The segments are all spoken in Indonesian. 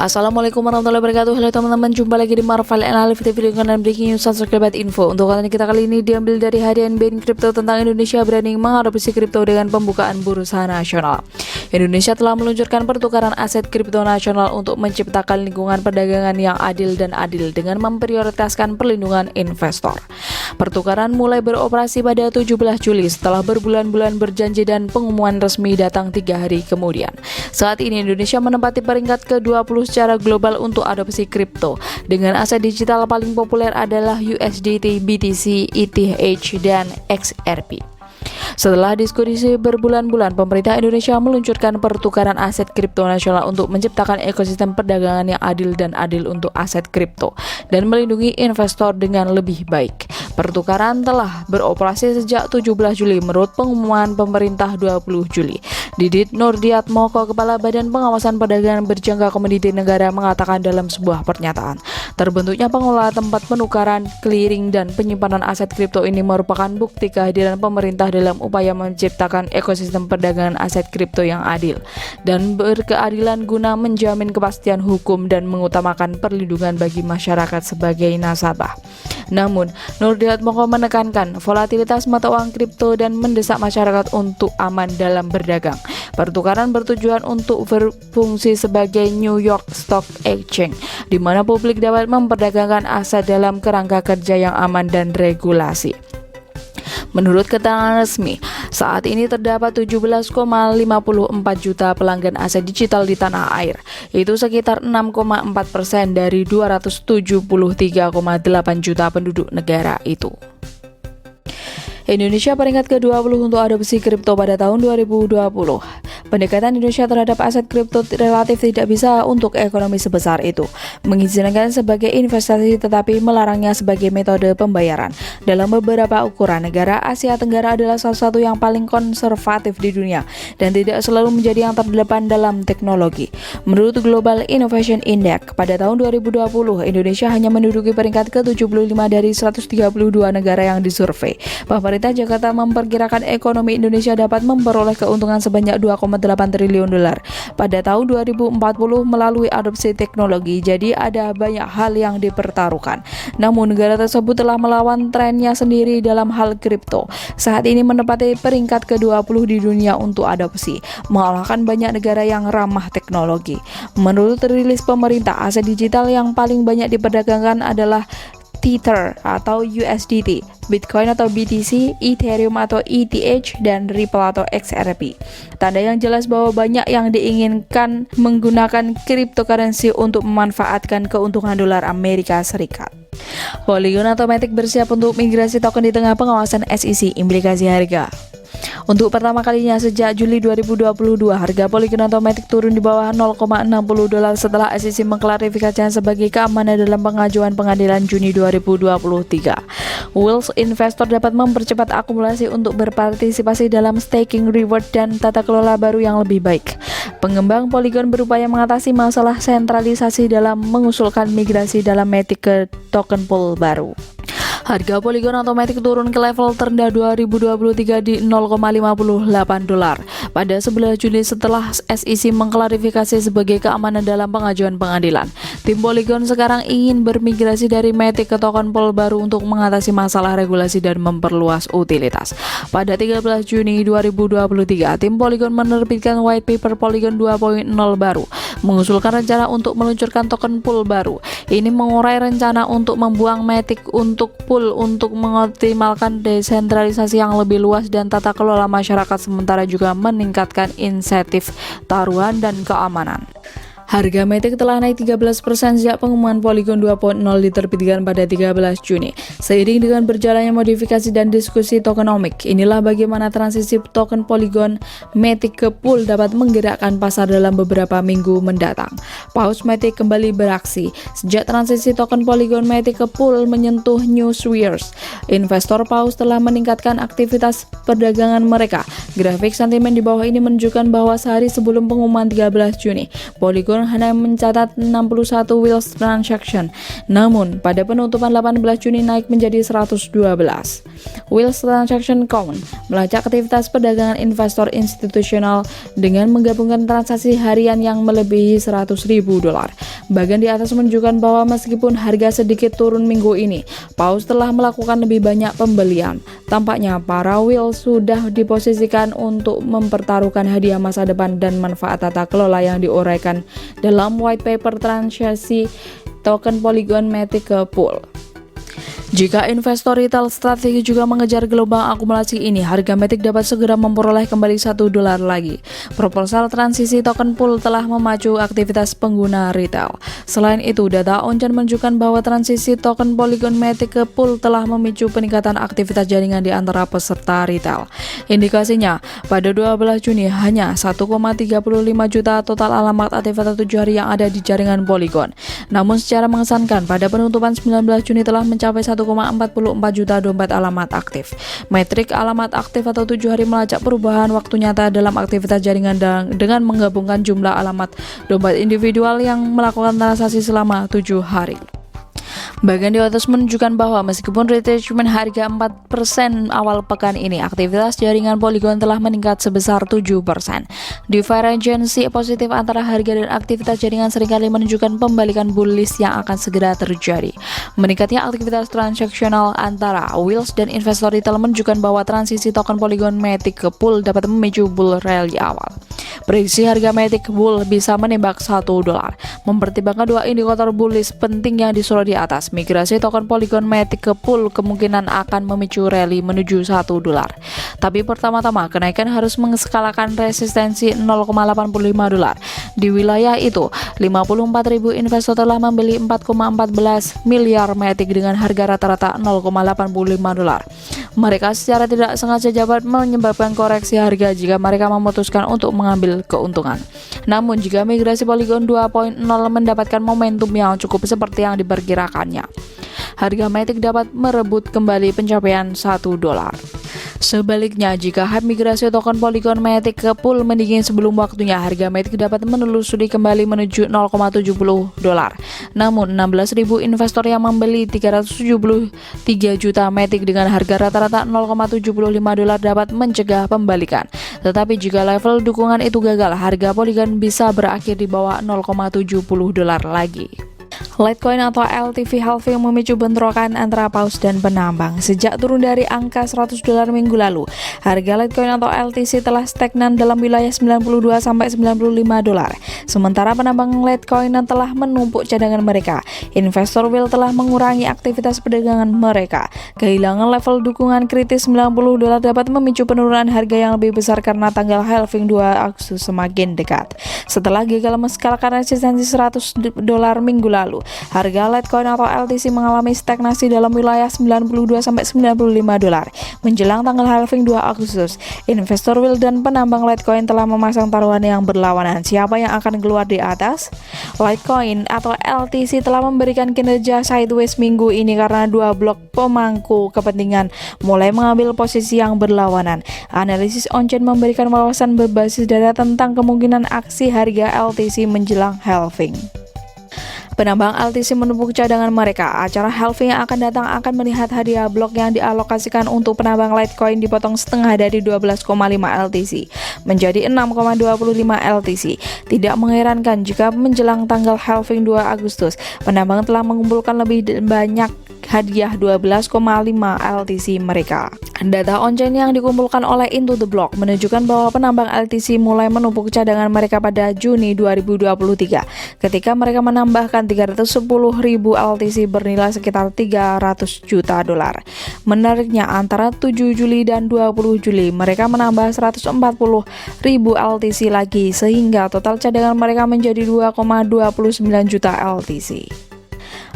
Assalamualaikum warahmatullahi wabarakatuh. Halo teman-teman, jumpa lagi di Marvel Analytics video dan breaking news subscribe info. Untuk konten kita kali ini diambil dari harian BNI Crypto tentang Indonesia berani mengadopsi kripto dengan pembukaan bursa nasional. Indonesia telah meluncurkan pertukaran aset kripto nasional untuk menciptakan lingkungan perdagangan yang adil dan adil dengan memprioritaskan perlindungan investor. Pertukaran mulai beroperasi pada 17 Juli setelah berbulan-bulan berjanji dan pengumuman resmi datang 3 hari kemudian. Saat ini Indonesia menempati peringkat ke-20 secara global untuk adopsi kripto. Dengan aset digital paling populer adalah USDT, BTC, ETH, dan XRP. Setelah diskusi berbulan-bulan, pemerintah Indonesia meluncurkan pertukaran aset kripto nasional untuk menciptakan ekosistem perdagangan yang adil dan adil untuk aset kripto dan melindungi investor dengan lebih baik. Pertukaran telah beroperasi sejak 17 Juli menurut pengumuman pemerintah 20 Juli. Didit Nurdiatmoko, Kepala Badan Pengawasan Perdagangan Berjangka Komoditi Negara, mengatakan dalam sebuah pernyataan, terbentuknya pengelola tempat penukaran, clearing, dan penyimpanan aset kripto ini merupakan bukti kehadiran pemerintah dalam upaya menciptakan ekosistem perdagangan aset kripto yang adil dan berkeadilan guna menjamin kepastian hukum dan mengutamakan perlindungan bagi masyarakat sebagai nasabah. Namun, Nurdiatmoko menekankan volatilitas mata uang kripto dan mendesak masyarakat untuk aman dalam berdagang. Pertukaran bertujuan untuk berfungsi sebagai New York Stock Exchange, di mana publik dapat memperdagangkan aset dalam kerangka kerja yang aman dan regulasi. Menurut keterangan resmi, saat ini terdapat 17,54 juta pelanggan aset digital di tanah air. Itu sekitar 6,4% dari 273,8 juta penduduk negara itu. Indonesia peringkat ke-20 untuk adopsi kripto pada tahun 2020. Pendekatan Indonesia terhadap aset kripto relatif tidak bisa untuk ekonomi sebesar itu, mengizinkan sebagai investasi tetapi melarangnya sebagai metode pembayaran. Dalam beberapa ukuran, negara Asia Tenggara adalah salah satu yang paling konservatif di dunia dan tidak selalu menjadi yang terdepan dalam teknologi. Menurut Global Innovation Index, pada tahun 2020, Indonesia hanya menduduki peringkat ke-75 dari 132 negara yang disurvei. Pemerintah Jakarta memperkirakan ekonomi Indonesia dapat memperoleh keuntungan sebanyak 2,8 triliun dolar pada tahun 2040 melalui adopsi teknologi. Jadi ada banyak hal yang dipertaruhkan. Namun negara tersebut telah melawan trennya sendiri dalam hal kripto. Saat ini menempati peringkat ke-20 di dunia untuk adopsi, mengalahkan banyak negara yang ramah teknologi. Menurut rilis pemerintah, aset digital yang paling banyak diperdagangkan adalah Tether atau USDT, Bitcoin atau BTC, Ethereum atau ETH, dan Ripple atau XRP. Tanda yang jelas bahwa banyak yang diinginkan menggunakan cryptocurrency untuk memanfaatkan keuntungan dolar Amerika Serikat. Polygon Automatic bersiap untuk migrasi token di tengah pengawasan SEC, implikasi harga. Untuk pertama kalinya sejak Juli 2022, harga Polygon Automatic turun di bawah 0,60 dolar setelah SEC mengklarifikasinya sebagai keamanan dalam pengajuan pengadilan Juni 2023. Wheels investor dapat mempercepat akumulasi untuk berpartisipasi dalam staking reward dan tata kelola baru yang lebih baik. Pengembang Polygon berupaya mengatasi masalah sentralisasi dalam mengusulkan migrasi dalam Matic ke token pool baru. Harga Polygon Automatic turun ke level terendah 2023 di 0,58 dolar pada 11 Juli setelah SEC mengklarifikasi sebagai keamanan dalam pengajuan pengadilan. Tim Polygon sekarang ingin bermigrasi dari Matic ke token pool baru untuk mengatasi masalah regulasi dan memperluas utilitas. Pada 13 Juni 2023, tim Polygon menerbitkan white paper Polygon 2.0 baru, mengusulkan rencana untuk meluncurkan token pool baru. Ini mengurai rencana untuk membuang Matic untuk pool untuk mengoptimalkan desentralisasi yang lebih luas dan tata kelola masyarakat, sementara juga meningkatkan insentif taruhan dan keamanan. Harga Matic telah naik 13% sejak pengumuman Polygon 2.0 diterbitkan pada 13 Juni. Seiring dengan berjalannya modifikasi dan diskusi tokenomics, inilah bagaimana transisi token Polygon Matic ke pool dapat menggerakkan pasar dalam beberapa minggu mendatang. Paus Matic kembali beraksi. Sejak transisi token Polygon Matic ke pool menyentuh New Year's, investor Paus telah meningkatkan aktivitas perdagangan mereka. Grafik sentimen di bawah ini menunjukkan bahwa sehari sebelum pengumuman 13 Juni, Polygon Polygon hanya mencatat 61 wheels transaction. Namun, pada penutupan 18 Juni naik menjadi 112. Wheels transaction count melacak aktivitas perdagangan investor institusional dengan menggabungkan transaksi harian yang melebihi $100.000. Bagian di atas menunjukkan bahwa meskipun harga sedikit turun minggu ini, paus telah melakukan lebih banyak pembelian. Tampaknya para whales sudah diposisikan untuk mempertaruhkan hadiah masa depan dan manfaat tata kelola yang diuraikan dalam white paper transaksi token Polygon Matic ke pool. Jika investor retail strategi juga mengejar gelombang akumulasi ini, harga Matic dapat segera memperoleh kembali $1 lagi. Proposal transisi token pool telah memacu aktivitas pengguna retail. Selain itu, data on-chain menunjukkan bahwa transisi token Polygon Matic ke pool telah memicu peningkatan aktivitas jaringan di antara peserta retail. Indikasinya, pada 12 Juni hanya 1,35 juta total alamat aktivitas 7 hari yang ada di jaringan Polygon. Namun secara mengesankan, pada penutupan 19 Juni telah mencapai 1,44 juta dompet alamat aktif. Metrik alamat aktif atau 7 hari melacak perubahan waktu nyata dalam aktivitas jaringan dengan menggabungkan jumlah alamat dompet individual yang melakukan transaksi selama 7 hari. Bagian di atas menunjukkan bahwa meskipun retracement harga 4% awal pekan ini, aktivitas jaringan Polygon telah meningkat sebesar 7%. Divergensi positif antara harga dan aktivitas jaringan seringkali menunjukkan pembalikan bullish yang akan segera terjadi. Meningkatnya aktivitas transaksional antara whales dan investor retail menunjukkan bahwa transisi token Polygon Matic ke pool dapat memicu bull rally awal. Prediksi harga Matic Bull bisa menembak $1. Mempertimbangkan dua indikator bullish penting yang disuruh di atas, migrasi token Polygon Matic ke pool kemungkinan akan memicu rally menuju $1. Tapi pertama-tama, kenaikan harus mengeskalakan resistensi $0,85. Di wilayah itu, 54.000 investor telah membeli 4,14 miliar Matic dengan harga rata-rata $0,85. Mereka secara tidak sengaja dapat menyebabkan koreksi harga jika mereka memutuskan untuk mengambil keuntungan. Namun jika migrasi Polygon 2.0 mendapatkan momentum yang cukup seperti yang diperkirakannya, harga Matic dapat merebut kembali pencapaian $1. Sebaliknya, jika hype migrasi token Polygon Matic ke pool mendingin sebelum waktunya, harga Matic dapat menelusuri kembali menuju $0,70. Namun, 16.000 investor yang membeli 373 juta Matic dengan harga rata-rata $0,75 dapat mencegah pembalikan. Tetapi jika level dukungan itu gagal, harga Polygon bisa berakhir di bawah $0,70 lagi. Litecoin atau LTV halving memicu bentrokan antara paus dan penambang. Sejak turun dari angka $100 minggu lalu, harga Litecoin atau LTC telah stagnan dalam wilayah $92-$95. Sementara penambang Litecoin telah menumpuk cadangan mereka. Investor whale telah mengurangi aktivitas perdagangan mereka. Kehilangan level dukungan kritis $90 dapat memicu penurunan harga yang lebih besar karena tanggal halving 2 Agustus semakin dekat. Setelah gagal mengeskalakan resistensi $100 minggu lalu, harga Litecoin atau LTC mengalami stagnasi dalam wilayah $92-$95. Menjelang tanggal halving 2 Agustus, investor whale dan penambang Litecoin telah memasang taruhan yang berlawanan. Siapa yang akan keluar di atas? Litecoin atau LTC telah memberikan kinerja sideways minggu ini karena dua blok pemangku kepentingan mulai mengambil posisi yang berlawanan. Analisis on-chain memberikan wawasan berbasis data tentang kemungkinan aksi harga LTC menjelang halving. Penambang LTC menumpuk cadangan mereka. Acara halving yang akan datang akan melihat hadiah blok yang dialokasikan untuk penambang Litecoin dipotong setengah dari 12,5 LTC menjadi 6,25 LTC. Tidak mengherankan jika menjelang tanggal halving 2 Agustus, penambang telah mengumpulkan lebih banyak hadiah 12,5 LTC mereka. Data on-chain yang dikumpulkan oleh Into the Block menunjukkan bahwa penambang LTC mulai menumpuk cadangan mereka pada Juni 2023 ketika mereka menambahkan 310.000 LTC bernilai sekitar $300 juta. Menariknya, antara 7 Juli dan 20 Juli mereka menambah 140.000 LTC lagi sehingga total cadangan mereka menjadi 2,29 juta LTC.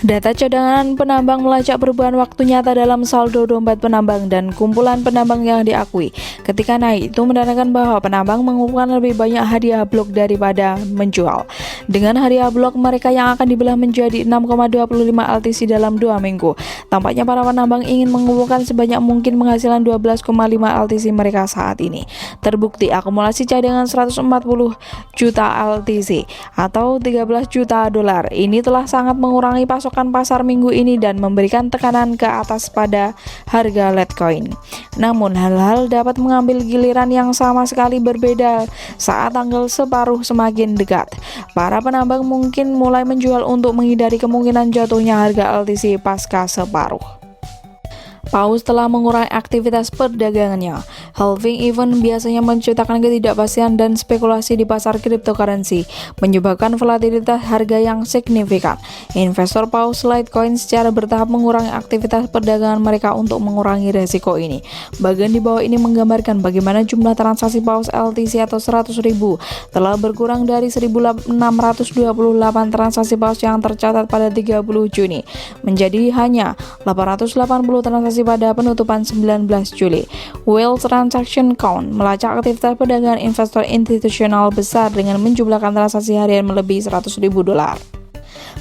Data cadangan penambang melacak perubahan waktu nyata dalam saldo dompet penambang dan kumpulan penambang yang diakui. Ketika naik, itu menandakan bahwa penambang mengumpulkan lebih banyak hadiah blok daripada menjual. Dengan hadiah blok mereka yang akan dibelah menjadi 6,25 LTC dalam 2 minggu. Tampaknya para penambang ingin mengumpulkan sebanyak mungkin penghasilan 12,5 LTC mereka saat ini. Terbukti akumulasi cadangan 140 juta LTC atau 13 juta dolar. Ini telah sangat mengurangi pasokan pasar minggu ini dan memberikan tekanan ke atas pada harga Litecoin. Namun hal-hal dapat mengambil giliran yang sama sekali berbeda saat tanggal separuh semakin dekat. Para penambang mungkin mulai menjual untuk menghindari kemungkinan jatuhnya harga LTC pasca separuh. Paus telah mengurangi aktivitas perdagangannya. Halving event biasanya menciptakan ketidakpastian dan spekulasi di pasar cryptocurrency, menyebabkan volatilitas harga yang signifikan. Investor paus Litecoin secara bertahap mengurangi aktivitas perdagangan mereka untuk mengurangi resiko ini. Bagian di bawah ini menggambarkan bagaimana jumlah transaksi paus LTC atau 100.000 telah berkurang dari 1.628 transaksi paus yang tercatat pada 30 Juni menjadi hanya 880 transaksi pada penutupan 19 Juli. Wealth Transaction Count melacak aktivitas perdagangan investor institusional besar dengan menjumlahkan transaksi harian melebihi 100.000 dolar.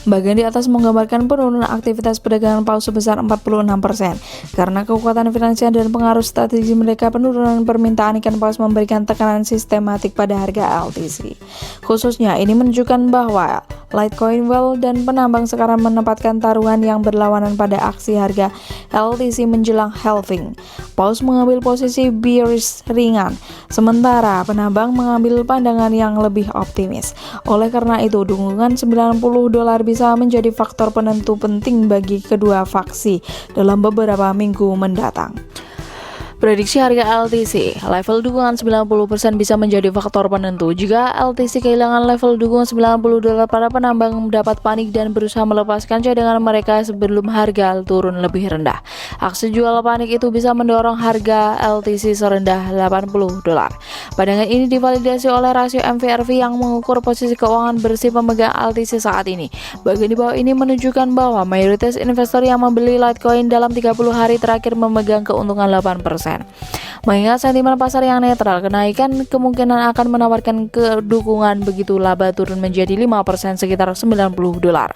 Bagian di atas menggambarkan penurunan aktivitas perdagangan paus sebesar 46%. Karena kekuatan finansial dan pengaruh strategi mereka, penurunan permintaan ikan paus memberikan tekanan sistematik pada harga LTC. Khususnya, ini menunjukkan bahwa Litecoin Well dan penambang sekarang menempatkan taruhan yang berlawanan pada aksi harga LTC menjelang halving. Paus mengambil posisi bearish ringan, sementara penambang mengambil pandangan yang lebih optimis. Oleh karena itu, dukungan 90 dolar bisa menjadi faktor penentu penting bagi kedua faksi dalam beberapa minggu mendatang. Prediksi harga LTC, level dukungan 90% bisa menjadi faktor penentu. Jika LTC kehilangan level dukungan 90 dolar, para penambang mendapat panik dan berusaha melepaskan cadangan mereka sebelum harga turun lebih rendah. Aksi jual panik itu bisa mendorong harga LTC serendah 80 dolar. Pandangan ini divalidasi oleh rasio MVRV yang mengukur posisi keuangan bersih pemegang LTC saat ini. Bagian di bawah ini menunjukkan bahwa mayoritas investor yang membeli Litecoin dalam 30 hari terakhir memegang keuntungan 8%. Mengingat sentimen pasar yang netral, kenaikan kemungkinan akan menawarkan kedukungan begitu laba turun menjadi 5% sekitar 90 dolar.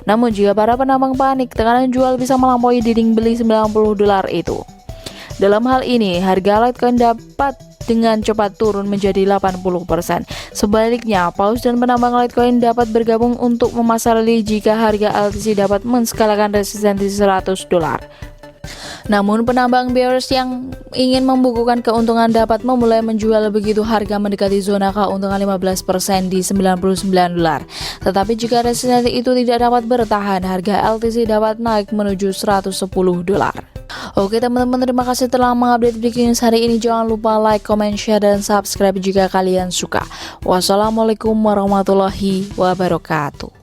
Namun jika para penambang panik, tekanan jual bisa melampaui dinding beli 90 dolar itu. Dalam hal ini, harga Litecoin dapat dengan cepat turun menjadi 80%. Sebaliknya, paus dan penambang Litecoin dapat bergabung untuk memasarkan jika harga LTC dapat menskalakan resistensi 100 dolar. Namun penambang bearish yang ingin membukukan keuntungan dapat memulai menjual begitu harga mendekati zona keuntungan 15% di 99 dolar. Tetapi jika resistensi itu tidak dapat bertahan, harga LTC dapat naik menuju 110 dolar. Oke teman-teman, terima kasih telah mengupdate breaking news hari ini. Jangan lupa like, comment, share, dan subscribe jika kalian suka. Wassalamualaikum warahmatullahi wabarakatuh.